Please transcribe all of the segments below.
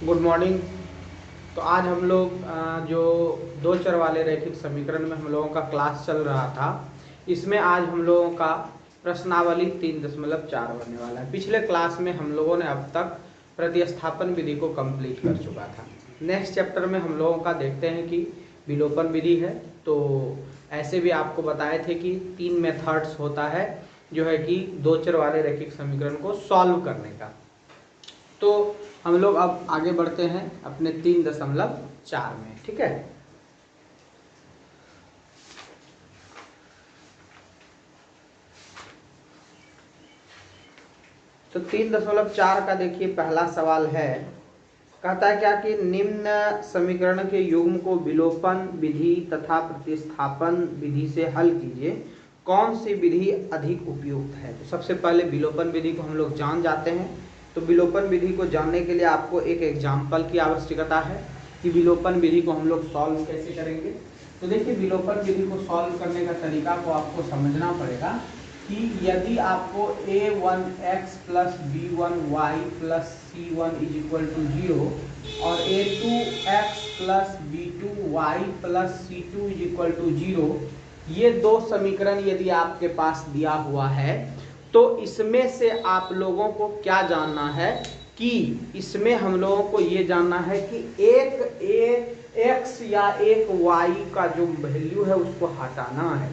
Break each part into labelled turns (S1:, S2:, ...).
S1: Good morning. तो आज हम लोग जो दो चर वाले रैखिक समीकरण में हम लोगों का क्लास चल रहा था, इसमें आज हम लोगों का प्रश्नावली 3.4 बनने वाला है। पिछले क्लास में हम लोगों ने अब तक प्रतिस्थापन विधि को कंप्लीट कर चुका था। नेक्स्ट चैप्टर में हम लोगों का देखते हैं कि विलोपन विधि है। तो ऐसे भी आपको बताए थे कि 3 मेथड्स होता है जो है कि दो चर वाले रैखिक समीकरण को सॉल्व करने का। तो हम लोग अब आगे बढ़ते हैं अपने 3.4 में, ठीक है। तो 3.4 का देखिए पहला सवाल है, कहता है क्या कि निम्न समीकरण के युग्म को विलोपन विधि तथा प्रतिस्थापन विधि से हल कीजिए, कौन सी विधि अधिक उपयुक्त है। तो सबसे पहले विलोपन विधि को हम लोग जान जाते हैं। तो विलोपन विधि को जानने के लिए आपको एक एग्जाम्पल की आवश्यकता है कि विलोपन विधि को हम लोग सॉल्व कैसे करेंगे। तो देखिए विलोपन विधि को सॉल्व करने का तरीका को आपको समझना पड़ेगा कि यदि आपको a1x plus b1y plus c1 is equal to 0 और a2x plus b2y plus c2 is equal to 0, ये दो समीकरण यदि आपके पास दिया हुआ है, तो इसमें से आप लोगों को क्या जानना है कि इसमें हम लोगों को ये जानना है कि एक x या एक y का जो वैल्यू है उसको हटाना है।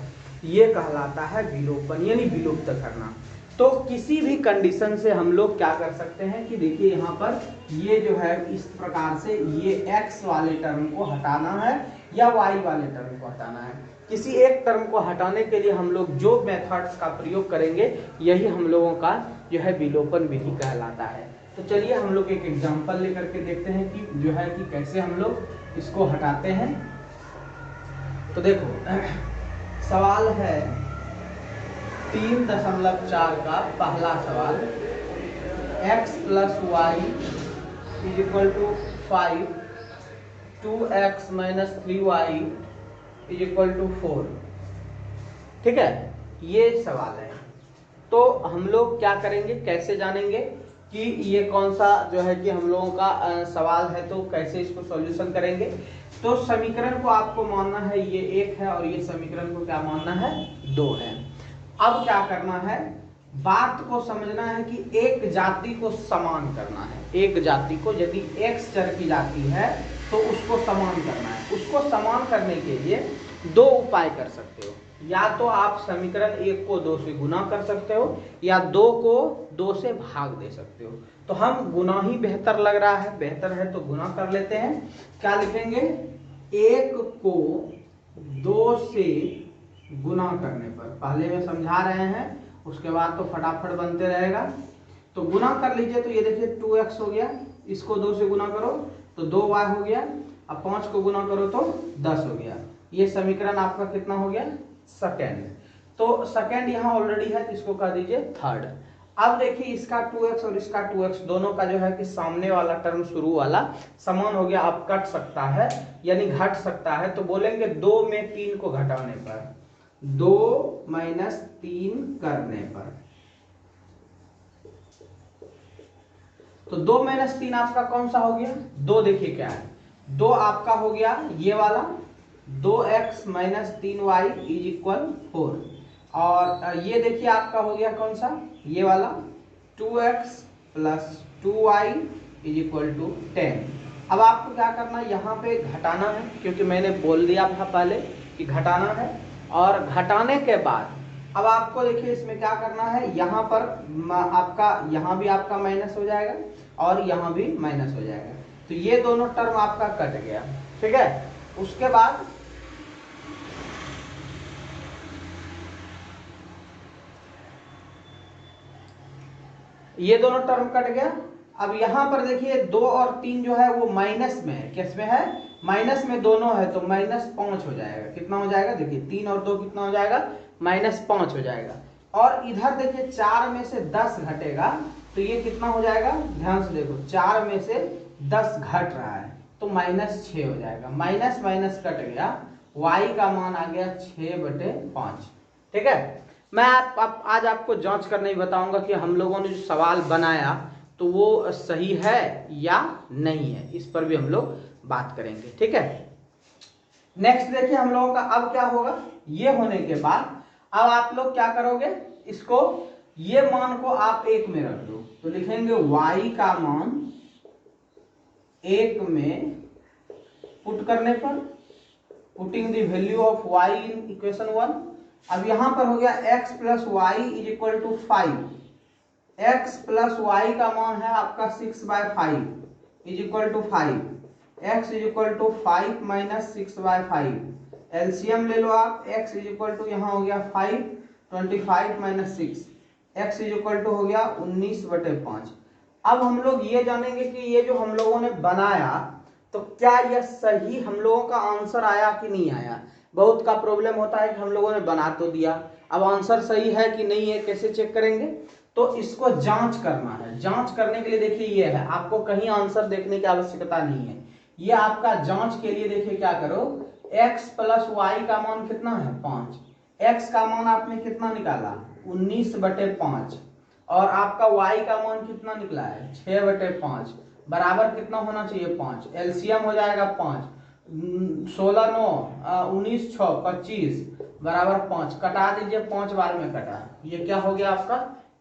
S1: ये कहलाता है विलोपन, यानी विलुप्त करना। तो किसी भी कंडीशन से हम लोग क्या कर सकते हैं कि देखिए यहाँ पर ये जो है इस प्रकार से ये x वाले टर्म को हटाना है या y वाले टर्म को हटाना है। किसी एक टर्म को हटाने के लिए हम लोग जो मेथड्स का प्रयोग करेंगे यही हम लोगों का जो है विलोपन विधि कहलाता है। तो चलिए हम लोग एक एग्जांपल लेकर के देखते हैं कि जो है कि कैसे हम लोग इसको हटाते हैं। तो देखो सवाल है 3.4 का पहला सवाल, x plus Y is equal to 5, 2x minus 3y is equal to 4, ठीक है। ये सवाल है। तो हम लोग क्या करेंगे, कैसे जानेंगे कि ये कौन सा जो है कि हम लोगों का सवाल है, तो कैसे इसको सॉल्यूशन करेंगे। तो समीकरण को आपको मानना है ये 1 है और ये समीकरण को क्या मानना है 2 है। अब क्या करना है, बात को समझना है कि एक जाति को समान करना है। एक जाति को यदि x चर की जाति है तो उसको समान करना है। उसको समान करने के लिए दो उपाय कर सकते हो, या तो आप समीकरण 1 को 2 से गुना कर सकते हो या 2 को 2 से भाग दे सकते हो। तो हम गुना ही बेहतर लग रहा है, बेहतर है तो गुना कर लेते हैं। क्या लिखेंगे, 1 को 2 से गुना करने पर, पहले में समझा रहे हैं उसके बाद तो फटाफट बनते रहेगा। तो गुना कर लीजिए, तो ये देखिए 2x हो गया, इसको 2 से गुना करो तो 2y हो गया, अब 5 को गुना करो तो 10 हो गया। ये समीकरण आपका कितना हो गया, सेकेंड। तो सेकेंड यहाँ ऑलरेडी है तो इसको कह दीजिए थर्ड। अब देखिए इसका 2x और इसका 2x दोनों का जो है कि सामने वाला टर्म शुरू वाला समान हो गया, अब कट सकता है यानी घट सकता है। तो बोलेंगे 2 में 3 को घटाने पर, 2 माइनस 3 करने पर, तो 2 माइनस 3 आपका कौन सा हो गया, 2। देखिए क्या है, 2 आपका हो गया ये वाला 2x minus 3y is equal 4, और ये देखिए आपका हो गया कौन सा, ये वाला 2x plus 2y is equal to 10। अब आपको क्या करना है, यहाँ पे घटाना है, क्योंकि मैंने बोल दिया था पहले कि घटाना है। और घटाने के बाद अब आपको देखिए इसमें क्या करना है, यहाँ पर आपका यहाँ भी आपका माइनस हो जाएगा और यहाँ भी माइनस हो जाएगा। तो ये दोनों टर्म आपका कट गया, ठीक है। उसके बाद ये दोनों टर्म कट गया। अब यहाँ पर देखिए 2 और 3 जो है वो माइनस में है, किस में है, माइनस में दोनों है, तो -5 हो जाएगा। कितना हो जाएगा, देखिए 3 और 2 कितना हो जाएगा, -5 हो जाएगा। और इधर देखिए 4 में से 10 घटेगा तो ये कितना हो जाएगा, ध्यान से देखो 4 में से 10 घट रहा है तो -6 हो जाएगा। माइनस माइनस कट गया, y का मान आ गया 6/5, ठीक है। मैं आज आपको जांच करने ही बताऊंगा कि हम लोगों ने जो सवाल बनाया तो वो सही है या नहीं है, इस पर भी हम लोग बात करेंगे। ठीक है, नेक्स्ट देखिए हम लोगों का अब क्या होगा, ये होने के बाद अब आप लोग क्या करोगे, इसको ये मान को आप 1 में रख दो, तो लिखेंगे y का मान 1 में पुट करने पर, putting the value of y in equation 1। अब यहां पर हो गया x plus Y is equal to 5, x plus Y का मान है आपका 6/5 is equal to 5, x is equal to 5 minus 6/5, LCM ले लो आप, x इज इक्वल टू यहाँ हो गया 5, 25 minus 6, x is equal to हो गया 19/5। अब हम लोग ये जानेंगे कि ये जो हम लोगों ने बनाया तो क्या यह सही हम लोगों का आंसर आया कि नहीं आया। बहुत का प्रॉब्लम होता है कि हम लोगों ने बना तो दिया, अब आंसर सही है कि नहीं है कैसे चेक करेंगे, तो इसको जांच करना है। जांच करने के लिए देखिए ये है, आपको कहीं आंसर देखने की आवश्यकता नहीं है, ये आपका जांच के लिए देखिए क्या करो, x प्लस वाई का मान कितना है 5, x का मान आपने कितना निकाला 19/5 और आपका y का मान कितना निकला है 6/5 बराबर कितना होना चाहिए 5, एलसीएम हो जाएगा 5, 16 9 19 6 25 बराबर 5, कटा दीजिए 5 बार में कटा, ये क्या हो गया आपका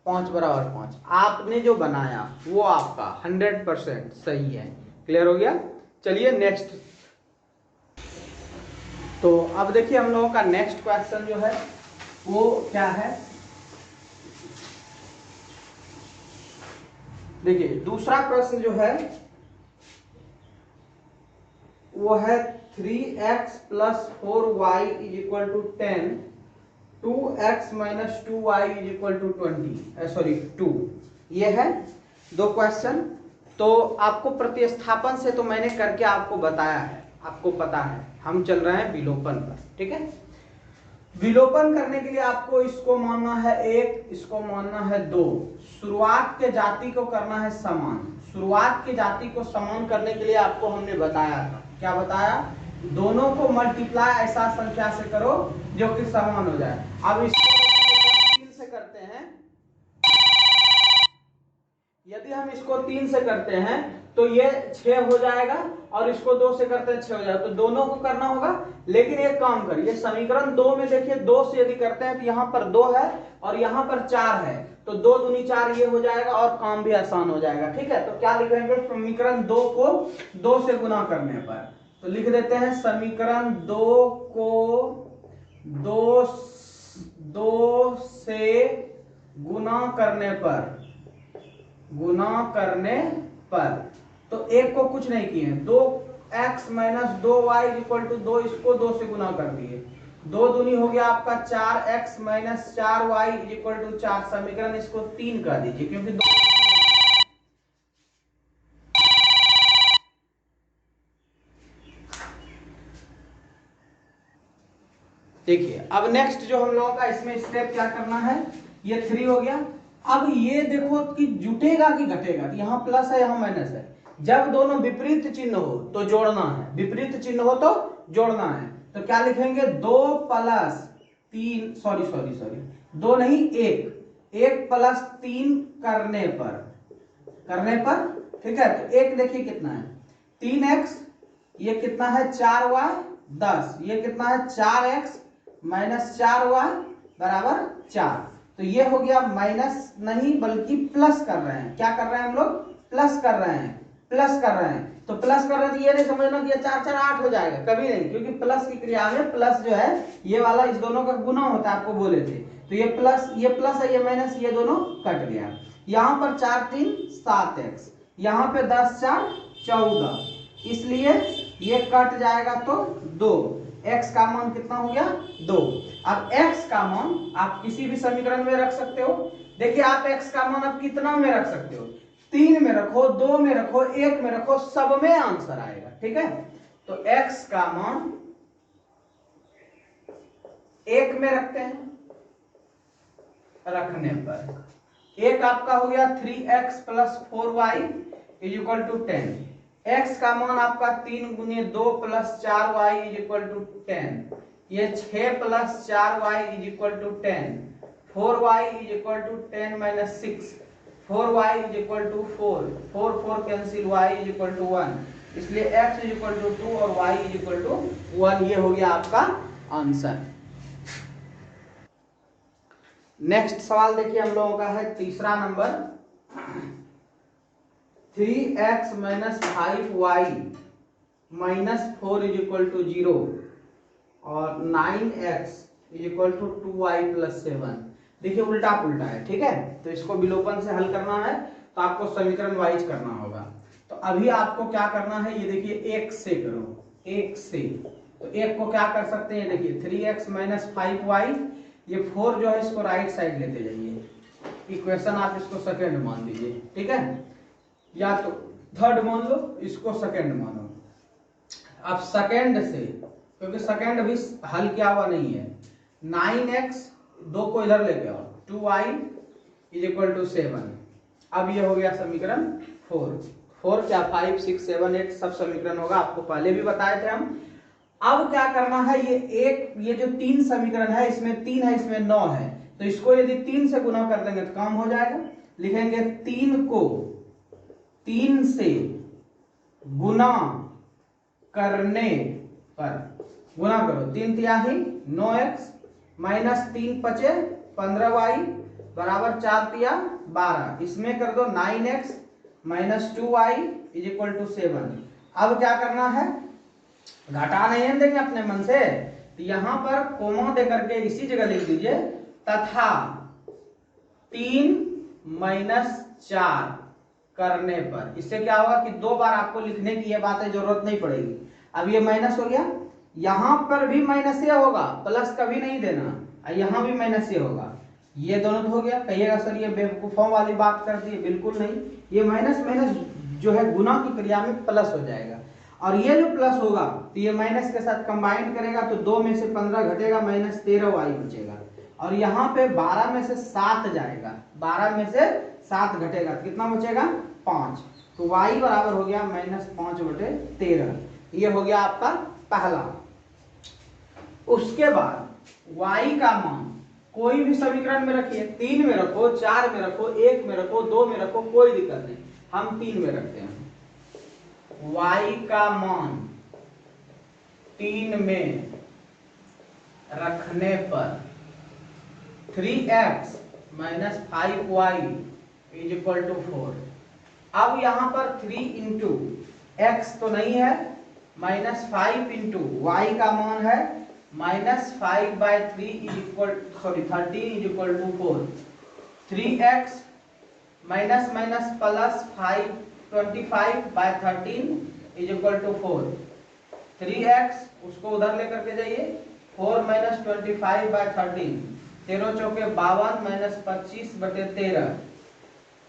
S1: 5 बराबर 5। आपने जो बनाया वो आपका 100% सही है। क्लियर हो गया, चलिए नेक्स्ट। तो अब देखिए हम लोगों का नेक्स्ट क्वेश्चन जो है वो क्या है, देखिए दूसरा प्रश्न जो है वो है 3x plus 4y is equal to 10, 2x minus 2y is equal to 2। ये है दो क्वेश्चन। तो आपको प्रतिस्थापन से तो मैंने करके आपको बताया है, आपको पता है, हम चल रहे हैं विलोपन पर। ठीक है, विलोपन करने के लिए आपको इसको मानना है 1, इसको मानना है 2, शुरुआत के जाति को करना है समान। शुरुआत के जाति को समान करने के लिए आपको हमने बताया था, क्या बताया, दोनों को मल्टीप्लाई ऐसा संख्या से करो जो कि समान हो जाए। अब इसको 3 से करते हैं, यदि हम इसको 3 से करते हैं तो ये 6 हो जाएगा और इसको 2 से करते हैं 6 हो जाएगा, तो दोनों को करना होगा। लेकिन एक काम करिए, समीकरण 2 में देखिए 2 से यदि करते हैं तो यहाँ पर 2 है और यहाँ पर 4 है, तो 2 दूनी 4 ये हो जाएगा और काम भी आसान हो जाएगा। ठीक है, तो क्या लिखेंगे, समीकरण 2 को 2 से गुना करने पर, तो लिख देते हैं समीकरण 2 को 2 से गुना करने पर, तो एक को कुछ नहीं किए, 2x minus 2y equal to 2, इसको 2 से गुना कर दिए, 2 दूनी हो गया आपका 4x minus 4y equal to 4। समीकरण इसको 3 कर दीजिए क्योंकि 2। देखिए अब नेक्स्ट जो हम लोगों का इसमें स्टेप क्या करना है, ये 3 हो गया। अब ये देखो कि जुटेगा कि घटेगा, यहाँ प्लस है यहाँ माइनस है, जब दोनों विपरीत चिन्ह हो तो जोड़ना है, विपरीत चिन्ह हो तो जोड़ना है। तो क्या लिखेंगे, 2 प्लस 3, सॉरी 2 नहीं 1 प्लस 3 करने पर, ठीक है, तो 1 देखिए कितना है 3x, ये कितना है 4y 10, ये कितना है 4x माइनस 4y बराबर 4। तो ये हो गया माइनस नहीं बल्कि प्लस कर रहे हैं, क्या कर रहे हैं हम लोग, प्लस कर रहे हैं, तो प्लस कर रहे हैं तो ये नहीं समझना कि ये 4 4 8 हो जाएगा, कभी नहीं, क्योंकि प्लस की क्रिया में प्लस जो है ये वाला इस दोनों का गुना होता है, आपको बोले थे। तो ये प्लस है, ये माइनस, ये दोनों कट गया। यहाँ पर 4 3 7x, यहाँ पे 10 4 14, इसलिए ये कट जाएगा तो 2, x का मान कितना हो गया 2। अब x का मान आप किसी भी समीकरण में रख सकते हो। देखिए आप x का मान आप कितना में रख सकते हो, 3 में रखो, 2 में रखो, 1 में रखो, सब में आंसर आएगा। ठीक है, तो x का मान 1 में रखते हैं, रखने पर 1 आपका हो गया 3x plus 4y is equal to 10, x का मान आपका 3 गुने 2 plus 4y is equal to 10, ये 6 plus 4y is equal to 10, 4y is equal to 10 minus 6, 4y is equal to 4 cancel, y is equal to 1, इसलिए x is equal to 2 और y is equal to 1। ये हो गया आपका answer. Next सवाल देखिए हम लोगों का है तीसरा नंबर, 3x minus 5y minus 4 is equal to 0 और 9x is equal to 2y plus 7। देखिए उल्टा पुल्टा है, ठीक है, तो इसको विलोपन से हल करना है तो आपको समीकरण वाइज करना होगा। तो अभी आपको क्या करना है, ये देखिए एक से करो, एक से, तो एक को क्या कर सकते हैं, देखिए 3x माइनस 5y, ये 4 जो है इसको राइट साइड लेते जाइए, इक्वेशन आप इसको सेकंड मान लीजिए, ठीक है, या तो थर्ड मान लो, इसको सेकंड मानो। अब सेकंड से, क्योंकि सेकंड भी हल किया हुआ नहीं है, 9x 2 को इधर लेके आओ, 2y इज इक्वल टू 7। अब ये हो गया समीकरण 4 क्या 5 6 7 8 सब समीकरण होगा, आपको पहले भी बताए थे हम। अब क्या करना है, ये जो 3 समीकरण है, इसमें 3 है, इसमें 9 है, तो इसको यदि 3 से गुना कर देंगे तो काम हो जाएगा। लिखेंगे 3 को 3 से गुना करने पर, गुना करो, 3 तिहाई 9x माइनस 3 पचे 15y बराबर 4 तिया 12, इसमें कर दो 9x minus 2y is equal to 7। अब क्या करना है, घटा नहीं देंगे अपने मन से, तो यहां पर कोमा दे करके इसी जगह लिख दीजिए, तथा 3 माइनस 4 करने पर। इससे क्या होगा कि 2 बार आपको लिखने की ये बातें जरूरत नहीं पड़ेगी। अब ये माइनस हो गया, यहां पर भी माइनस ये होगा, प्लस कभी नहीं देना, यहां भी माइनस ये होगा, ये दोनों तो हो गया। कहिएगा सर ये बेवकूफों वाली बात कर दी, बिल्कुल नहीं, ये माइनस माइनस जो है गुना की क्रिया में प्लस हो जाएगा, और ये जो प्लस होगा तो ये माइनस के साथ कंबाइन करेगा, तो 2 में से 15 घटेगा, माइनस 13y बचेगा, और यहाँ पे 12 में से 7 जाएगा, 12 में से 7 घटेगा, कितना बचेगा 5, तो y बराबर हो गया माइनस 5/13। ये हो गया आपका पहला। उसके बाद y का मान कोई भी समीकरण में रखिए, 3 में रखो, 4 में रखो, 1 में रखो, 2 में रखो, कोई दिक्कत नहीं, हम 3 में रखते हैं। y का मान 3 में रखने पर 3x minus 5y is equal to 4। अब यहां पर 3 इंटू एक्स तो नहीं है, माइनस 5 इंटू वाई का मान है -5/3 is equal 13 is equal to 4। 3x minus minus plus 25/13 is equal to 4। 3x उसको उधर लेकर के जाइए, 4 माइनस 25/13, 13 चौके 52 माइनस 25/13,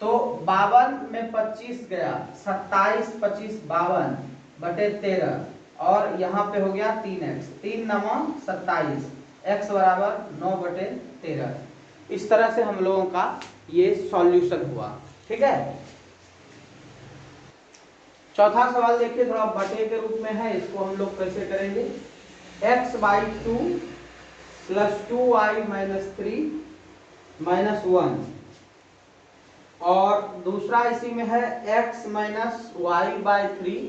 S1: तो 52 में 25 गया, 27 25 52/13, और यहाँ पे हो गया 3x, 3 9 27, x बराबर 9/13। इस तरह से हम लोगों का ये सॉल्यूशन हुआ, ठीक है। चौथा सवाल देखिए, थोड़ा बटे के रूप में है, इसको हम लोग कैसे करेंगे, x/2 plus 2y minus 3 minus 1, और दूसरा इसी में है x minus y/3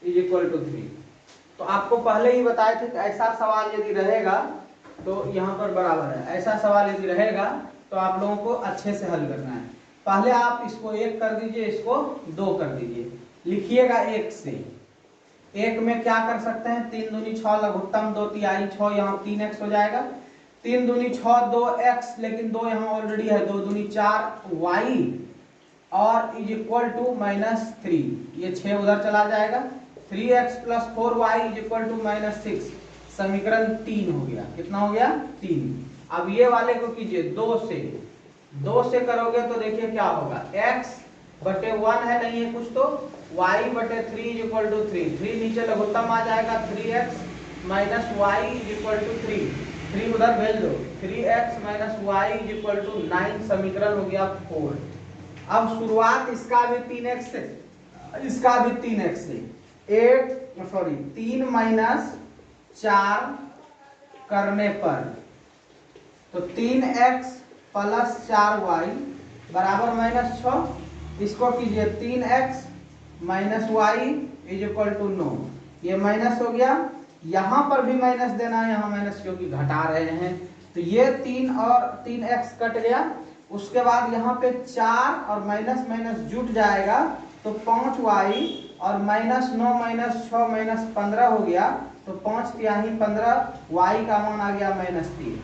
S1: is equal to 3। तो आपको पहले ही बताए थे कि ऐसा सवाल यदि रहेगा तो यहाँ पर बराबर है, ऐसा सवाल यदि रहेगा तो आप लोगों को अच्छे से हल करना है। पहले आप इसको 1 कर दीजिए, इसको 2 कर दीजिए, लिखिएगा 1 से। 1 में क्या कर सकते हैं, 3 दूनी 6 लघुत्तम 2 तिहाई 6, यहाँ 3x हो जाएगा, 3 दूनी 6 2x, लेकिन 2 यहाँ ऑलरेडी है, 2 दूनी 4y और इज इक्वल टू -3, ये 6 उधर चला जाएगा, 3x plus 4y is equal to -6, समीकरण 3 हो गया, कितना हो गया 3। अब ये वाले को कीजिए 2 से करोगे तो देखिए क्या होगा, x/1 है, नहीं है कुछ, तो y/3 इज इक्वल टू 3 नीचे लघुत्तम आ जाएगा, 3x minus y is equal to 3 उधर भेज दो, 3x minus y is equal to 9, समीकरण हो गया 4। अब शुरुआत इसका भी 3x से, इसका भी 3x से, 3 माइनस 4 करने पर, तो 3x प्लस 4y बराबर -6, इसको कीजिए 3x minus Y is equal to 9, ये माइनस हो गया, यहाँ पर भी माइनस देना है, यहाँ माइनस क्योंकि घटा रहे हैं, तो ये 3 और 3x कट गया, उसके बाद यहाँ पे 4 और माइनस माइनस जुट जाएगा तो 5y और -9 -6 -15 हो गया, तो 5 तिहाई 15, y का मान आ गया -3।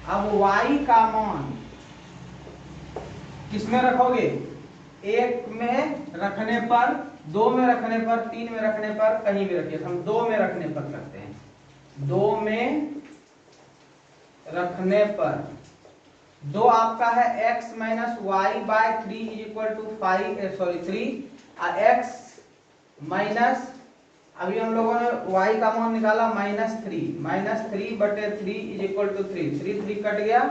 S1: अब y का मान किसमें रखोगे? 1 में रखने पर, 2 में रखने पर, 3 में रखने पर, कहीं भी रखिए, हम 2 में रखने पर करते हैं। 2 में रखने पर 2 आपका है x minus Y by 3 is equal to 3 और x माइनस, अभी हम लोगों ने y का मान निकाला -3 बटे 3 इज इक्वल टू 3 कट गया,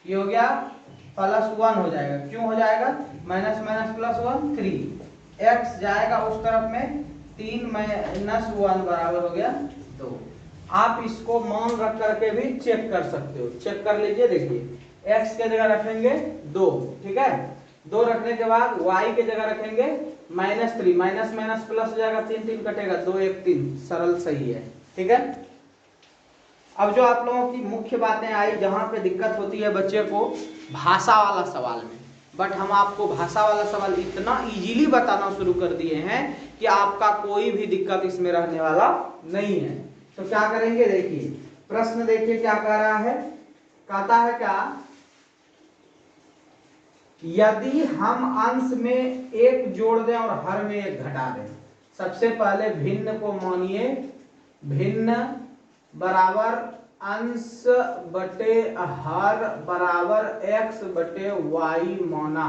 S1: ये हो गया +1 हो जाएगा। क्यों हो जाएगा? माइनस माइनस +1 3, x जाएगा उस तरफ में, 3 -1 बराबर हो गया 2। आप इसको मान रख करके भी चेक कर सकते हो, चेक कर लीजिए। देखिए x के जगह रखेंगे 2, ठीक है, 2 रखने के बाद y के जगह रखेंगे -3, माइनस माइनस प्लस हो जाएगा, 3 कटेगा, 2 1 3, सरल सही है, ठीक है। अब जो आप लोगों की मुख्य बातें आई, जहां पे दिक्कत होती है बच्चे को भाषा वाला सवाल में, बट हम आपको भाषा वाला सवाल इतना इजीली बताना शुरू कर दिए हैं कि आपका कोई भी दिक्कत इसमें रहने वाला नहीं है। तो क्या करेंगे? देखिए प्रश्न, देखिए क्या कह रहा है, कहता है क्या, यदि हम अंश में 1 जोड़ दें और हर में 1 घटा दें। सबसे पहले भिन्न को मानिए, भिन्न बराबर अंश बटे हर बराबर x बटे y माना।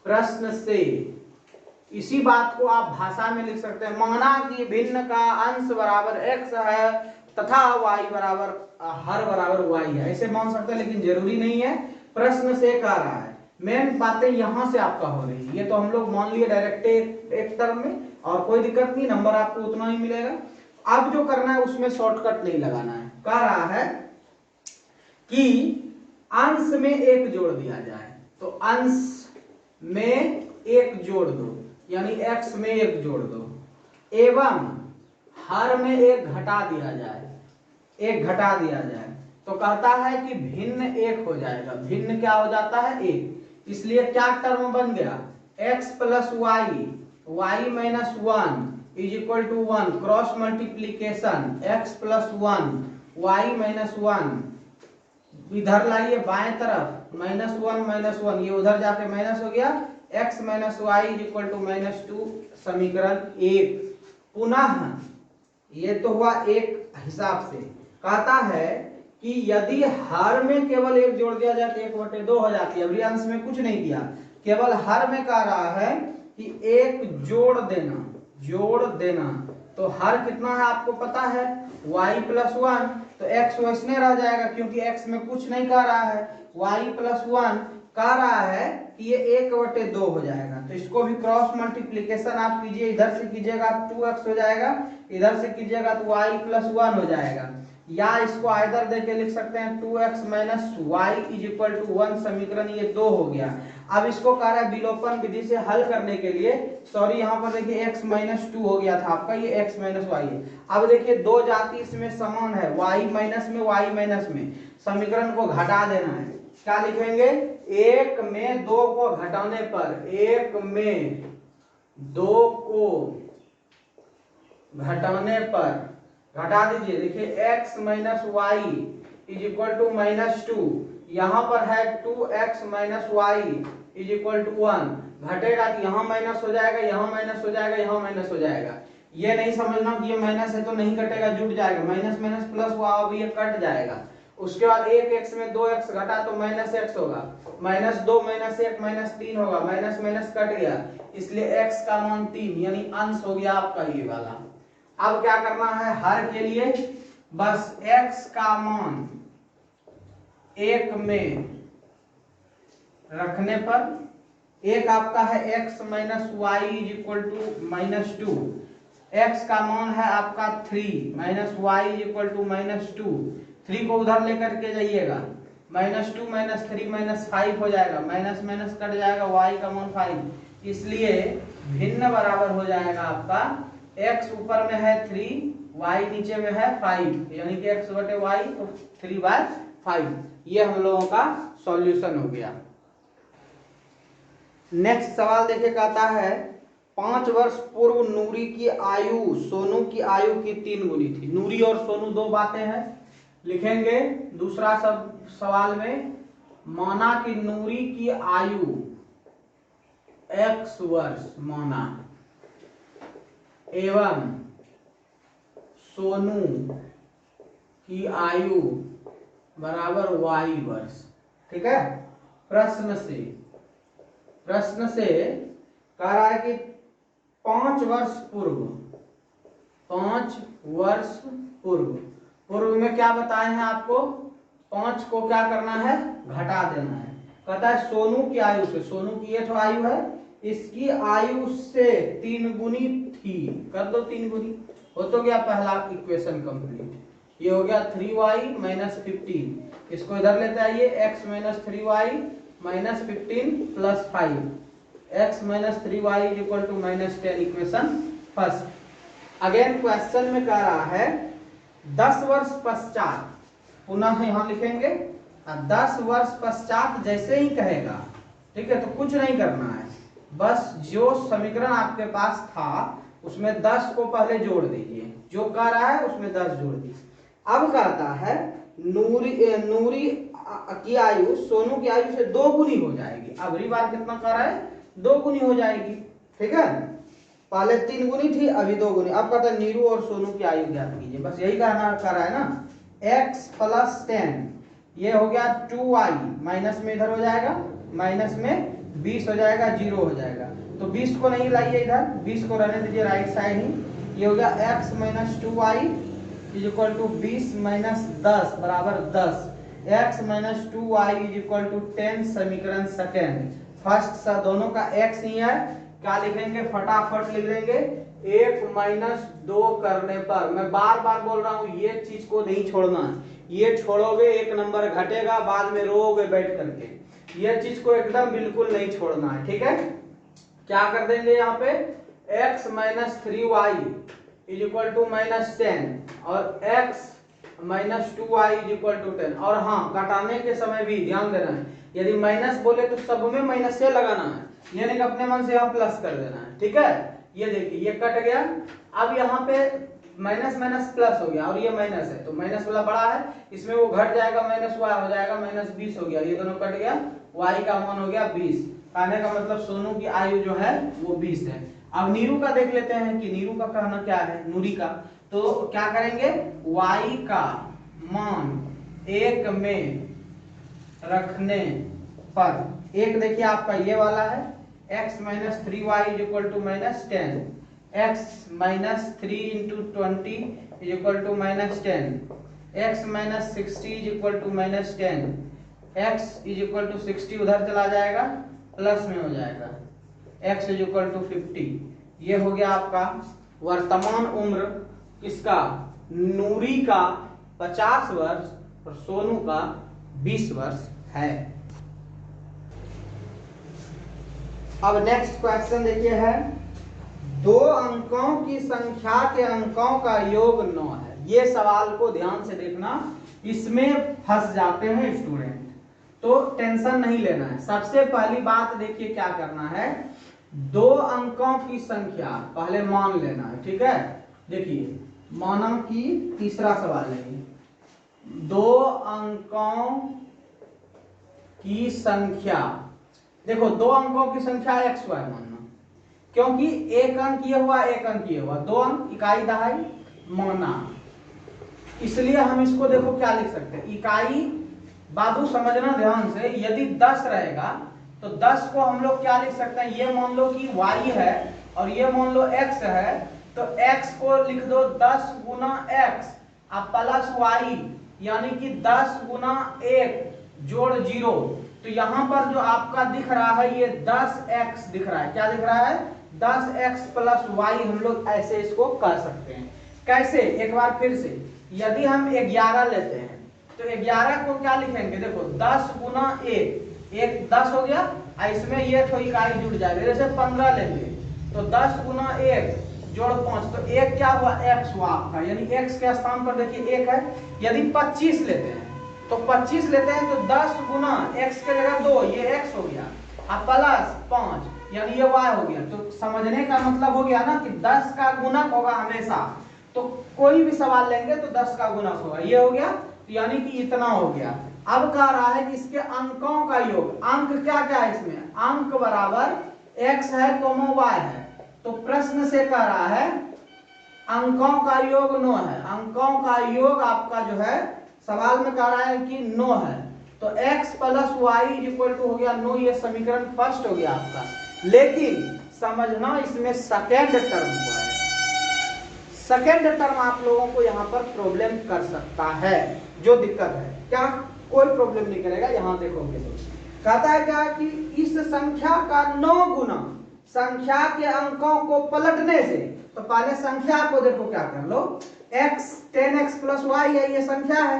S1: प्रश्न से इसी बात को आप भाषा में लिख सकते हैं, माना कि भिन्न का अंश बराबर x है तथा y बराबर हर बराबर y है, ऐसे मान सकते हैं, लेकिन जरूरी नहीं है। प्रश्न से कह रहा है, मेन बातें यहां से आपका हो रही है, ये तो हम लोग मान लिए डायरेक्ट एक टर्म में, और कोई दिक्कत नहीं, नंबर आपको उतना ही मिलेगा। अब जो करना है उसमें शॉर्टकट नहीं लगाना है। कह रहा है कि अंश में 1 जोड़ दिया जाए, तो अंश में 1 जोड़ दो, यानी x में 1 जोड़ दो, एवं हर में 1 घटा दिया जाए, 1 घटा दिया जाए, तो कहता है कि भिन्न 1 हो जाएगा। भिन्न क्या हो जाता है? 1। इसलिए क्या टर्म बन गया? x plus Y, Y minus 1 is equal to 1, cross multiplication x plus 1 Y minus 1, इधर लाइए बाएं तरफ, -1 ये उधर जाके माइनस हो गया, x minus Y is equal to -2, समीकरण 1। पुनः ये तो हुआ एक हिसाब से। कहता है कि यदि हर में केवल 1 जोड़ दिया जाए तो 1/2 हो जाती है। अभी अंश में कुछ नहीं किया, केवल हर में कह रहा है कि 1 जोड़ देना, जोड़ देना, तो हर कितना है आपको पता है, y प्लस 1, तो x वैसने रह जाएगा क्योंकि x में कुछ नहीं कह रहा है, y प्लस 1 कह रहा है कि ये 1/2 हो जाएगा। तो इसको भी क्रॉस मल्टीप्लीकेशन आप कीजिए, इधर से कीजिएगा 2x हो जाएगा, इधर से कीजिएगा तो y प्लस 1 हो जाएगा, या इसको आइदर देके लिख सकते हैं 2x minus Y is equal to 1, समीकरण ये 2 हो गया। अब इसको कह रहा है विलोपन विधि से हल करने के लिए, सॉरी यहाँ पर देखिए x माइनस 2 हो गया था आपका, ये x माइनस वाई है। अब देखिए 2 जाति इसमें समान है, y माइनस में y माइनस में, समीकरण को घटा देना है। क्या लिखेंगे? 1 में 2 को घटाने पर, 1 में 2 को घटाने पर, घटा दीजिए, देखिए x minus Y is equal to -2, यहाँ पर है 2x minus Y is equal to 1, घटेगा तो यहाँ माइनस हो जाएगा, यहाँ माइनस हो जाएगा, यहाँ माइनस हो जाएगा। ये नहीं समझना कि ये माइनस है तो नहीं कटेगा, जुट जाएगा, माइनस माइनस प्लस हुआ, अब ये कट जाएगा। उसके बाद 1x में 2x घटा तो -x होगा, -2 -1 -3 होगा, माइनस माइनस कट गया, इसलिए x का मान 3, यानी अंश हो गया आपका ये वाला। अब क्या करना है हर के लिए, बस x का मान 1 में रखने पर, एक आपका है x minus Y is equal to -2, x का मान है आपका 3 minus Y is equal to -2, 3 को उधर लेकर के जाइएगा, -2 -3 -5 हो जाएगा, माइनस माइनस कट जाएगा, y का मान 5, इसलिए भिन्न बराबर हो जाएगा आपका x ऊपर में है 3, y नीचे में है 5, यानी कि x बटे y तो 3/5। ये हम लोगों का सॉल्यूशन हो गया। नेक्स्ट सवाल देखिए, कहता है 5 वर्ष पूर्व नूरी की आयु सोनू की आयु की 3 गुनी थी। नूरी और सोनू दो बातें हैं, लिखेंगे दूसरा सब सवाल में, माना कि नूरी की आयु x वर्ष माना एवं सोनू की आयु बराबर y वर्ष। ठीक है, प्रश्न से कह रहा है कि 5 वर्ष पूर्व, 5 वर्ष पूर्व में क्या बताए हैं आपको, 5 को क्या करना है, घटा देना है। कहता है सोनू की आयु से, सोनू की ये तो आयु है, इसकी आयु से 3 गुनी थी, कर दो 3 गुनी, हो तो गया पहला इक्वेशन कंप्लीट। ये हो गया 3y - 15, इसको इधर लेते आइए, x - 3y - 15 + 5, x - 3y = -10, equation first. Again question में कह रहा है 10 वर्ष पश्चात, पुनः यहां लिखेंगे 10 वर्ष पश्चात जैसे ही कहेगा, ठीक है, तो कुछ नहीं करना है, बस जो समीकरण आपके पास था उसमें 10 को पहले जोड़ दीजिए, जो कह रहा है उसमें 10 जोड़ दीजिए। अब कहता है नूरी की आयु सोनू की आयु से 2 गुनी हो जाएगी। अगली बार कितना कह रहा है, 2 गुनी हो जाएगी। ठीक है, पहले 3 गुनी थी, अभी 2 गुनी। अब कहता है नीरू और सोनू की आयु ज्ञात कीजिए, बस यही कहना कर रहा है ना। x + 10, ये हो गया 2y, माइनस में इधर हो जाएगा, माइनस में 20 हो जाएगा, 0 हो जाएगा, तो 20 को नहीं लाइए इधर, 20 को रहने दीजिए राइट साइड ही। ये हो गया x - 2y = 20 - 10 बराबर 10, x - 2y = 10, समीकरण सेकेंड। फर्स्ट सा दोनों का x ही है, क्या लिखेंगे, फटाफट लिख लेंगे, 1 - 2 करने पर, मैं बार बार बोल रहा हूं ये चीज को नहीं छोड़ना, ये छोड़ोगे 1 नंबर घटेगा, बाद में रोओगे बैठ करके, ये चीज को एकदम बिल्कुल नहीं छोड़ना है। ठीक है, क्या कर देंगे यहाँ पे, x - 3y = -10 और x - 2y = 10। और हाँ, घटाने के समय भी ध्यान देना है, यदि माइनस बोले तो सब में माइनस से लगाना है, ये नहीं अपने मन से यहाँ प्लस कर देना है। ठीक है, ये देखिए ये कट गया, अब यहाँ पे माइनस माइनस प्लस हो गया और ये माइनस है, तो माइनस वाला बड़ा है, इसमें वो घट जाएगा, -y हो जाएगा, -20 हो गया, ये दोनों कट गया, y का मान हो गया 20। कहने का मतलब सोनू की आयु जो है वो 20 है। अब नीरू का देख लेते हैं कि नीरू का कहना क्या है, नूरी का, तो क्या करेंगे, y का मान 1 में रखने पर, एक देखिए आपका ये वाला है, x - 3y = -10, x - 3 × 20 = -10, x - 60 = -10, x = 60 उधर चला जाएगा, प्लस में हो जाएगा, x = 50। ये हो गया आपका वर्तमान उम्र किसका, नूरी का 50 वर्ष और सोनू का 20 वर्ष है। अब नेक्स्ट क्वेश्चन देखिए है, 2 अंकों की संख्या के अंकों का योग 9 है। ये सवाल को ध्यान से देखना, इसमें फंस जाते हैं स्टूडेंट, तो टेंशन नहीं लेना है। सबसे पहली बात देखिए क्या करना है, 2 अंकों की संख्या पहले मान लेना है। ठीक है, देखिए माना कि तीसरा सवाल है, 2 अंकों की संख्या, देखो 2 अंकों की संख्या x y मानना, क्योंकि एक अंक ये हुआ, एक अंक ये हुआ, 2 अंक इकाई दहाई माना, इसलिए हम इसको देखो क्या लिख सकते हैं, इकाई, बाबू समझना ध्यान से, यदि 10 रहेगा तो 10 को हम लोग क्या लिख सकते हैं, ये मान लो कि y है और ये मान लो x है, तो x को लिख दो 10 × x अब प्लस y, यानी कि 10 × 1 जोड़ 0, तो यहां पर जो आपका दिख रहा है ये 10x दिख रहा है, क्या दिख रहा है, 10x + y, हम लोग ऐसे इसको कर सकते हैं। कैसे, एक बार फिर से, यदि हम 11 लेते हैं तो 11 को क्या लिखेंगे, देखो 10 गुना 1, 1 10 हो गया, इसमें ये तो इकाई जुड़ जाएगी, जैसे 15 लेंगे तो 10 गुना 1 जोड़ 5, तो 1 क्या हुआ, x हुआ आपका, यानी x के स्थान पर देखिए 1 है। यदि 25 लेते हैं तो 25 लेते हैं तो 10 गुना x के जगह 2, ये x हो गया, अब प्लस 5 यानी ये y हो गया। तो समझने का मतलब हो गया ना कि 10 का गुणक होगा हमेशा, तो कोई भी सवाल लेंगे तो 10 का गुणक होगा, ये हो गया, तो यानी कि इतना हो गया। अब कह रहा है कि इसके अंकों का योग, अंक क्या क्या है इसमें, अंक बराबर x है कोमा y है, तो प्रश्न से कह रहा है अंकों का योग 9 है, अंकों का योग आपका जो है सवाल में कह रहा है कि 9 है, तो x plus Y equal to हो गया 9, ये समीकरण फर्स्ट हो गया आपका। लेकिन समझना इसमें सेकेंड टर्म हुआ है, सेकेंड टर्म आप लोगों को यहाँ पर प्रॉब्लम कर सकता है, जो दिक्कत है क्या, कोई प्रॉब्लम नहीं करेगा। यहाँ देखोगे तो कहता है क्या कि इस संख्या का 9 गुना संख्या के अंकों को पलटने से, तो पहले संख्या को देखो क्या कर लो, x 10x प्लस वाई है, ये संख्या है।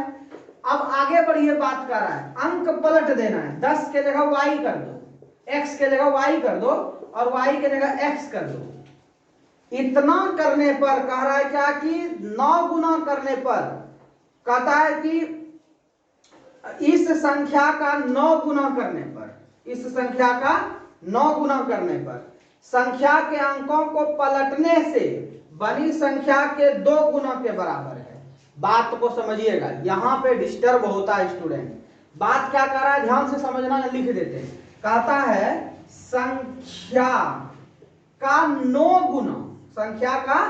S1: अब आगे बढ़िए, बात कर रहा है अंक पलट देना है, 10 के जगह y कर दो, x के जगह y कर दो और y के जगह x कर दो। इतना करने पर कह रहा है क्या कि 9 गुना करने पर कहता है कि इस संख्या का 9 गुना करने पर, इस संख्या का 9 गुना करने पर संख्या के अंकों को पलटने से बनी संख्या के 2 गुना के बराबर है। बात को समझिएगा, यहां पे डिस्टर्ब होता है स्टूडेंट। बात क्या कर रहा है ध्यान से समझना, लिख देते हैं। कहता है संख्या का 9 गुना, संख्या का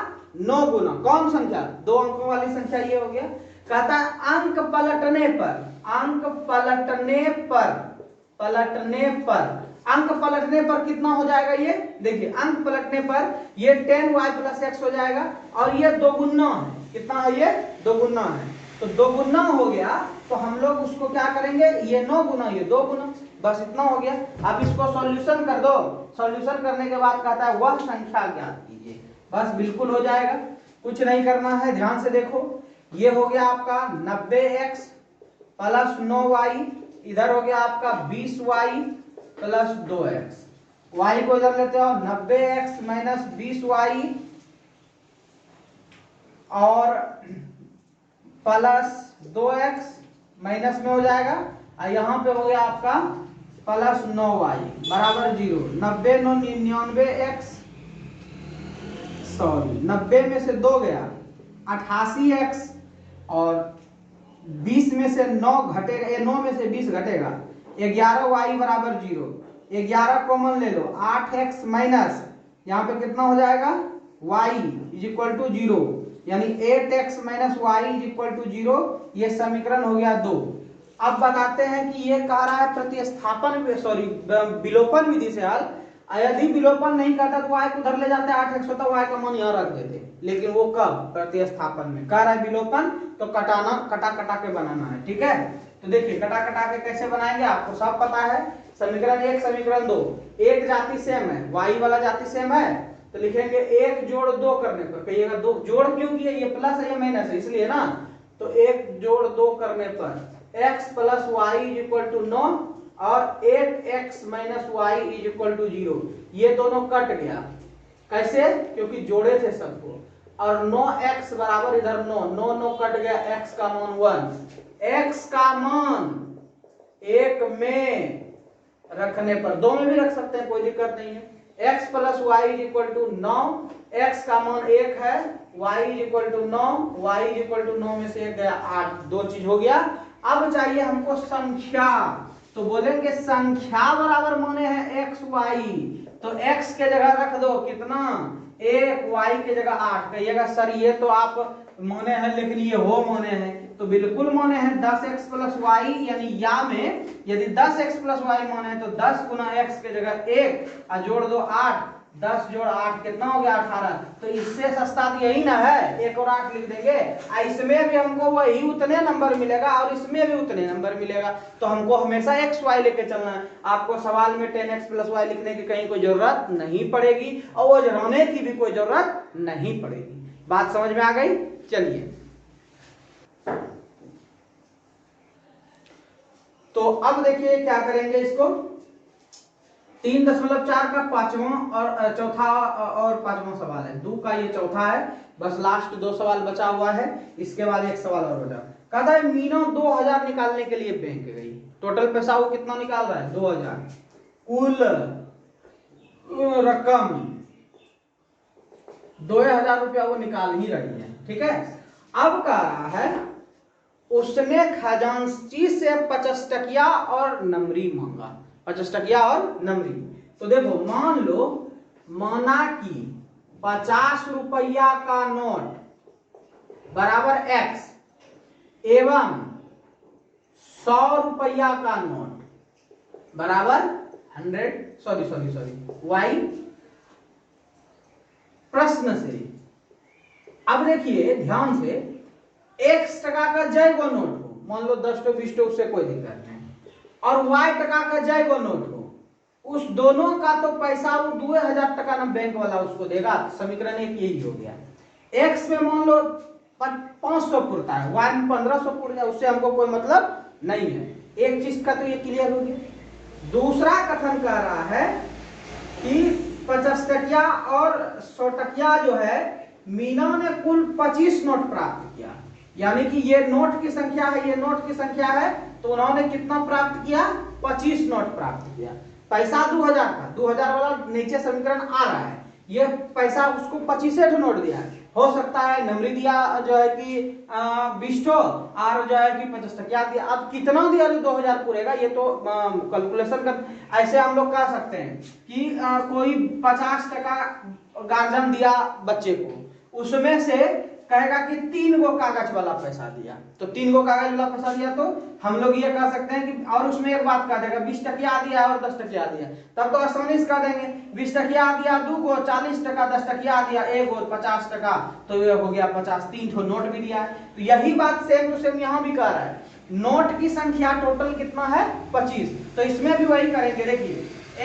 S1: 9 गुना, कौन संख्या, 2 अंकों वाली संख्या, ये हो गया। कहता है अंक पलटने पर, अंक पलटने पर, पलटने पर, अंक पलटने पर कितना हो जाएगा, ये देखिए अंक पलटने पर ये 10y प्लस x हो जाएगा, और ये 2 गुना है, कितना है ये 2 गुना है, तो 2 गुना हो गया, तो हम लोग उसको क्या करेंगे, ये 9 गुना ये 2 गुना, बस इतना हो गया। अब इसको सॉल्यूशन कर दो, सॉल्यूशन करने के बाद कहता है वह संख्या ज्ञात कीजिए, बस बिल्कुल हो जाएगा, कुछ नहीं करना है। ध्यान से देखो, ये हो गया आपका 90x प्लस 9y, इधर हो गया आपका 20y प्लस 2x, y को इधर लेते हो 90x माइनस 20y और प्लस 2x माइनस में हो जाएगा, और यहाँ पे हो गया आपका प्लस 9y बराबर 0। 90 9 99x, सॉरी 90 में से 2 गया 88x, और 20 में से 9 घटेगा, 9 में से 20 घटेगा, 11y बराबर 0, 11 कॉमन ले लो, 8x माइनस यहाँ पे कितना हो जाएगा y इज इक्वल टू 0, यानी 8x minus y is equal to 0, ये समीकरण हो गया 2। अब बताते हैं कि ये कह रहा है प्रतिस्थापन, सॉरी विलोपन विधि से हल। यदि विलोपन नहीं करता तो y को उधर ले जाते, 8x होता, y का मान यहाँ रख देते, लेकिन वो कब, प्रतिस्थापन में। कह रहा है विलोपन तो कटाना, कटा कटा के बनाना है, ठीक है। तो देखिए कटा कटा के कैसे बनाएंगे, आपको सब पता है। समीकरण 1 समीकरण 2, एक जाति सेम है, y वाला जाति सेम है, तो लिखेंगे 1 जोड़ 2 करने पर, कहिएगा 2 जोड़ क्यों किए, ये प्लस है ये माइनस है इसलिए ना, तो 1 जोड़ 2 करने पर x plus Y is equal to 9 और 8x minus Y is equal to 0, ये दोनों कट गया, कैसे, क्योंकि जोड़े थे सबको, और 9x बराबर इधर 9, 9 9 कट गया, x का मान 1, x का मान 1 में रखने पर, 2 में भी रख सकते हैं कोई दिक्कत नहीं है, x plus Y is equal to 9, x का मान 1 है, y is equal to 9, y is equal to 9 में से 1 गया 8, 2 चीज हो गया। अब चाहिए हमको संख्या, तो बोलेंगे संख्या बराबर माने है x y, तो x के जगह रख दो कितना 1, y के जगह 8, कहिएगा सर ये तो आप माने हैं लिख लिए हो माने हैं, तो बिल्कुल माने हैं 10x प्लस वाई, यानी या में यदि 10x प्लस वाई माने हैं तो 10 गुना x के जगह 1 और जोड़ दो 8, 10 जोड़ 8 कितना हो गया 18, तो इससे सस्ता तो यही ना है, 1 और 8 लिख देंगे, इसमें भी हमको वही उतने नंबर मिलेगा और इसमें भी उतने नंबर मिलेगा, तो हमको हमेशा x y लेके चलना है। आपको सवाल में 10x प्लस वाई लिखने की कहीं कोई जरूरत नहीं पड़ेगी और वो जराने की भी कोई जरूरत नहीं पड़ेगी। बात समझ में आ गई, चलिए तो अब देखिए क्या करेंगे इसको, 3.4 का पांचवा और चौथा और पांचवा सवाल है, 2 का ये चौथा है, बस लास्ट 2 सवाल बचा हुआ है, इसके बाद एक सवाल और बचा। कहता है मीना 2000 निकालने के लिए बैंक गई, टोटल पैसा वो कितना निकाल रहा है 2000, कुल रकम 2000 रुपया वो निकाल ही रही है, ठीक है। अब कह रहा है उसने खजांची से 50 टकिया और नमरी मांगा, 50 टकिया और नमरी। तो देखो मान लो माना कि 50 रुपया का नोट बराबर x एवं 100 रुपया का नोट बराबर 100 y। प्रश्न से अब देखिए ध्यान से, x टका का जय गो नोट हो, मान लो 10 तो 20 तो उससे कोई दिक्कत नहीं, और y टका का जय गो नोट हो, उस दोनों का तो पैसा वो 2000 टका ना बैंक वाला उसको देगा, समीकरण एक यही हो गया। x में मान लो 500 पुरता है, y में 1500 पुर जाए, उससे हमको कोई मतलब नहीं है, एक चीज का तो ये क्लियर हो गया। दूसरा कथन कह रहा है कि 50 टकिया और 100 टकिया जो है मीना ने कुल 25 नोट प्राप्त किया, यानी कि ये नोट की संख्या है, ये नोट की संख्या है, तो उन्होंने कितना प्राप्त किया 25 नोट प्राप्त किया। पैसा 2000 का, 2000 वाला नीचे समीकरण आ रहा है, ये पैसा उसको 25 नोट दिया, हो सकता है नमरी दिया जो है कि 20 और जो है कि 50 टकिया दिया। अब कितना दिया जो 2000 पूरेगा ये तो कैलकुलेशन कर, ऐसे हम लोग कह सकते हैं कि कोई 50 टका गार्जियन दिया बच्चे को, उसमें से कहेगा कि 3 गो कागज वाला पैसा दिया, तो 3 गो कागज वाला पैसा दिया, तो हम लोग ये कह सकते हैं कि, और उसमें एक बात कह देगा 20 टकिया दिया और 10 टकिया दिया, तब तो आसानी से कह देंगे 20 टकिया दिया 2 गो, 40 टका, 10 टकिया दिया 1 गो, 50 टका, तो ये हो गया 50, 3 ठो नोट भी दिया है। तो यही बात सेम टू सेम यहाँ भी कह रहा है, नोट की संख्या टोटल कितना है 25, तो इसमें भी वही करेंगे। देखिए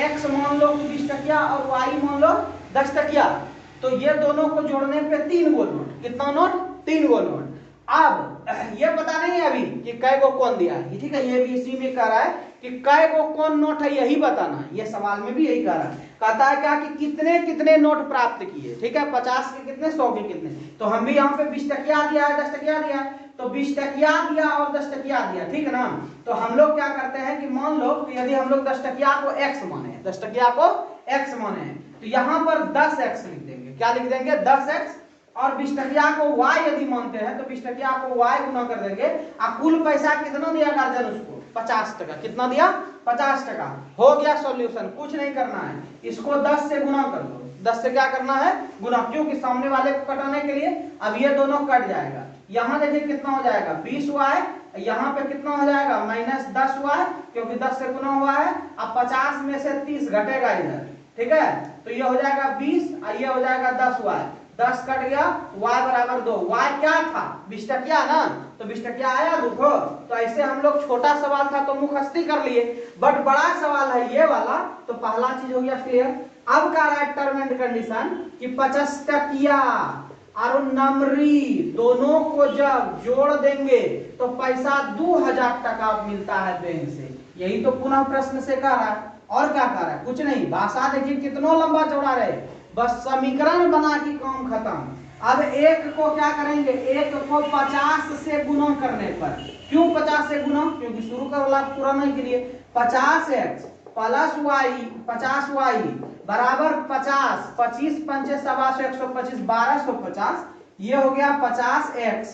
S1: x मान लो 20 टकिया और y मान लो 10 टकिया, तो ये दोनों को जोड़ने पे 3 गो नोट, कितना नोट 3 गो नोट। अब ये पता नहीं है अभी कि कै गो कौन दिया है, ठीक है, ये भी इसी में कह रहा है कि कै गो कौन नोट है यही बताना है, ये सवाल में भी यही कह रहा है। कहता है क्या कि कितने कितने नोट प्राप्त किए, ठीक है, 50 के कितने, 100 के कितने, तो हम भी यहाँ पे 20 टकिया दिया है, 10 टकिया दिया है, तो 20 टकिया दिया और 10 टकिया दिया, ठीक है ना। तो हम लोग क्या करते हैं कि मान लो कि यदि हम लोग 10 टकिया को x माने, 10 टकिया को x माने, तो यहाँ पर 10x लिख देंगे, क्या लिख देंगे 10x, और 20 टकिया को y यदि मानते हैं तो 20 टकिया को y गुना कर देंगे, और कुल पैसा कितना दिया गार्जियन उसको 50 टका, कितना दिया 50 टका। हो गया सॉल्यूशन, कुछ नहीं करना है, इसको 10 से गुना कर दो, 10 से क्या करना है गुना, क्योंकि सामने वाले को कटाने के लिए अब ये दोनों कट जाएगा। यहाँ देखिए कितना हो जाएगा 20y, यहाँ पे कितना हो जाएगा -10y, क्योंकि 10 से गुना हुआ है, अब 50 में से 30 घटेगा इधर, ठीक है, तो ये हो जाएगा 20 और ये हो जाएगा 10y, 10 कट गया, y बराबर 2, y क्या था 20 टकिया ना, तो 20 टकिया आया देखो। तो ऐसे हम लोग छोटा सवाल था तो मुखस्ती कर लिए, बट बड़ा सवाल है ये वाला, तो पहला चीज हो गया क्लियर। अब का राइट टर्म एंड कंडीशन कि 50 टकिया और नमरी दोनों को जब जोड़ देंगे तो पैसा 2000 टका मिलता है बैंक से, यही तो पुनः प्रश्न से कह रहा है, और क्या कह रहा है कुछ नहीं। भाषा देखिए कितना लंबा चौड़ा रहे, बस समीकरण बना के काम खत्म। अब एक को क्या करेंगे, एक को 50 से गुना करने पर, क्यों 50 से गुना, क्योंकि शुरू का वाला पूरा नहीं के लिए 50x प्लस y 50y बराबर 50, 25 पंचे 7 125 1250, ये हो गया 50x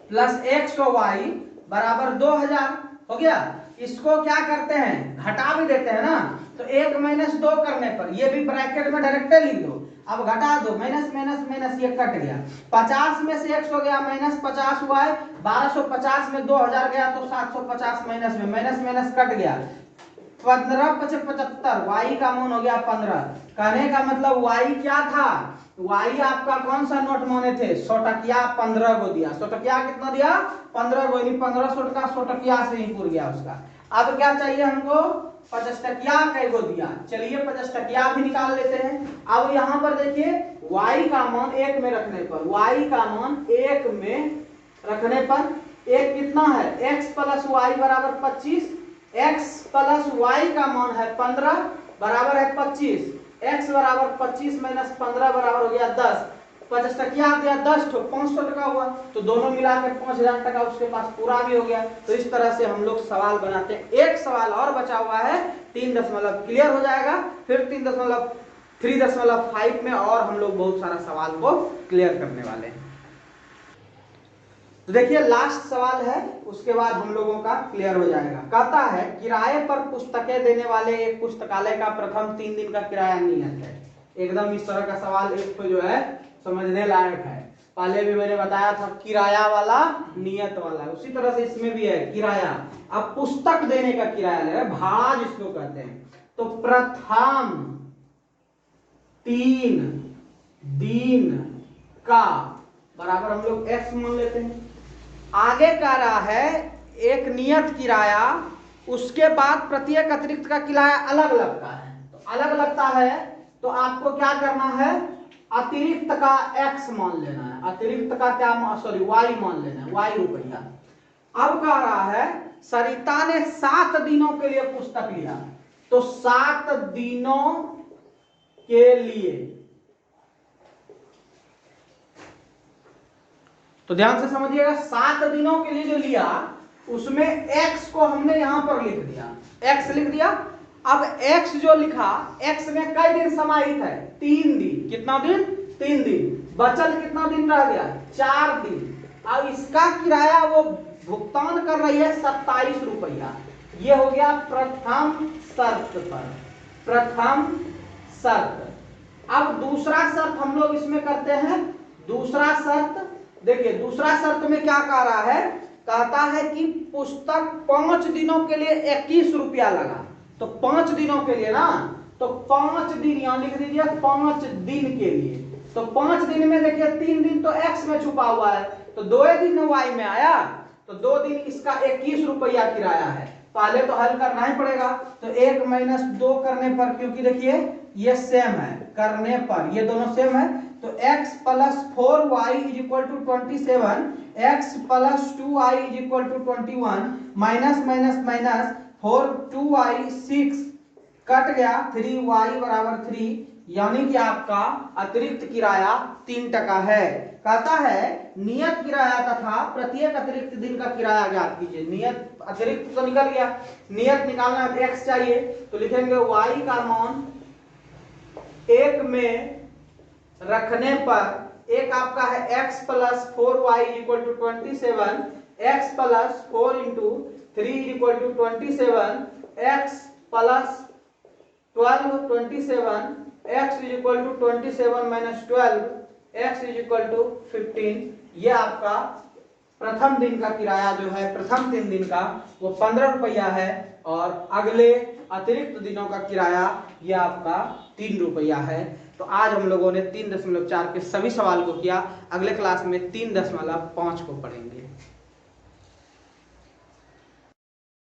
S1: प्लस 100y बराबर 2000 हो गया। इसको क्या करते हैं घटा भी देते हैं ना, तो 1 - 2 करने पर ये भी ब्रैकेट में डायरेक्ट लिख दो, अब घटा दो, माइनस माइनस माइनस ये कट गया, 50 में से 100 गया -50y, 1250 में 2000 गया तो 750 माइनस में माइनस माइनस कट गया, 15 × 75 y का मान हो गया 15। कहने का मतलब y क्या था, y आपका कौन सा नोट माने थे 100 टकिया, 15 गो दिया, 100 टकिया कितना दिया 15 गो, यानी 1500 टका 100 टकिया से ही पूर गया उसका। अब क्या चाहिए हमको 50 टकिया कै गो दिया, चलिए 50 टकिया भी निकाल लेते हैं। अब यहाँ पर देखिए y का मान 1 में रखने पर, y का मान 1 में रखने पर एक कितना है x प्लस वाई बराबर 25, x प्लस वाई का मान है 15 बराबर है 25, x बराबर 25 माइनस 15 बराबर हो गया 10, 50 टकिया आ गया 10 तो 500 टका हुआ, तो दोनों मिलाकर 5000 टका उसके पास पूरा भी हो गया। तो इस तरह से हम लोग सवाल बनाते हैं। एक सवाल और बचा हुआ है 3 दशमलव क्लियर हो जाएगा, फिर 3.5 में और हम लोग बहुत सारा सवाल को क्लियर करने वाले हैं। तो देखिए लास्ट सवाल है, उसके बाद हम लोगों का क्लियर हो जाएगा। कहता है किराए पर पुस्तकें देने वाले एक पुस्तकालय का प्रथम 3 दिन का किराया नियत है। एकदम इस तरह का सवाल एक तो जो है समझने लायक है। पहले भी मैंने बताया था किराया वाला नियत वाला, उसी तरह से इसमें भी है किराया। अब पुस्तक देने का किराया ले रहे, भाड़ा जिसको कहते हैं। तो प्रथम 3 दिन का बराबर हम लोग x मान लेते हैं। आगे कह रहा है एक नियत किराया, उसके बाद प्रत्येक अतिरिक्त का किराया अलग लगता है। तो अलग लगता है तो आपको क्या करना है, अतिरिक्त का x मान लेना है, अतिरिक्त का क्या y मान लेना है, y रुपया। अब कह रहा है सरिता ने 7 दिनों के लिए पुस्तक लिया, तो 7 दिनों के लिए, तो ध्यान से समझिएगा 7 दिनों के लिए जो लिया उसमें x को हमने यहां पर लिख दिया, x लिख दिया। अब x जो लिखा, x में कई दिन समाहित है, 3 दिन। कितना दिन? 3 दिन। बचल कितना दिन रह गया? 4 दिन। अब इसका किराया वो भुगतान कर रही है 27 रुपया। ये हो गया प्रथम शर्त पर, प्रथम शर्त। अब दूसरा शर्त हम लोग इसमें करते हैं। दूसरा शर्त देखिए, दूसरा शर्त में क्या कह रहा है, कहता है कि पुस्तक 5 दिनों के लिए 21 रुपया लगा। तो 5 दिनों के लिए ना, तो 5 दिन यहां लिख दीजिए, 5 दिन के लिए। तो 5 दिन में देखिए 3 दिन तो x में छुपा हुआ है, तो 2 दिन y में आया, तो 2 दिन इसका 21 रुपया किराया है। पहले तो हल करना ही पड़ेगा। तो 1 माइनस 2 करने पर, क्योंकि देखिए ये सेम है, करने पर ये दोनों सेम है, तो x plus 4y is equal to 27, x plus 2y is equal to 21, minus minus minus 4 2y 6 cut गया, 3y बराबर 3, यानी कि आपका अतिरिक्त किराया 3 टका है। कहता है नियत किराया तथा प्रत्येक अतिरिक्त दिन का किराया ज्ञात कीजिए। नियत अतिरिक्त तो निकल गया, नियत निकालना x चाहिए, तो लिखेंगे y का मान 1 में रखने पर, एक आपका है x plus 4y equal to 27, x plus 4 into 3 equal to 27, x plus 12 27, x is equal to 27 minus 12, x is equal to 15। ये आपका प्रथम दिन का किराया जो है, प्रथम 3 दिन का, वो 15 रुपया है, और अगले अतिरिक्त दिनों का किराया ये आपका 3 रुपया है। तो आज हम लोगों ने 3.4 के सभी सवाल को किया। अगले क्लास में 3.5 को पढ़ेंगे।